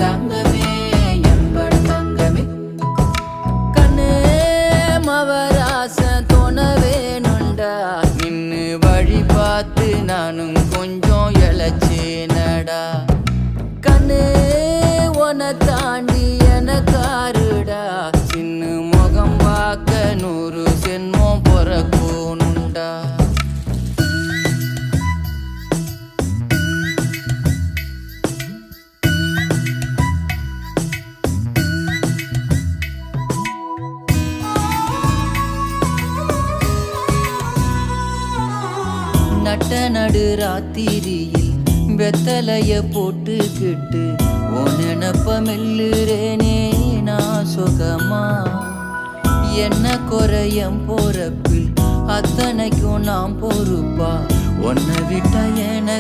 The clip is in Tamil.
தங்கமே என்பட தங்கமே கண்ணே மவராச தோண வேணுண்டா நின்னு வழி பார்த்து நானும் கொஞ்சம் இழைச்சேனடா கண்ணே உன தாண்டி எனக்காருடா சின்ன முகம் பார்க்க 100 சென்மம் பொறக்கோனுண்டா நட்ட நடு ராத்திரியில் வெத்தலைய போட்டுக்கிட்டு உனப்ப மெல்லுறேனே நான் சுகமா என்ன குறையம் போறப்பில் அத்தனைக்கும் நான் பொறுப்பா உன்னை விட்ட எனக்கு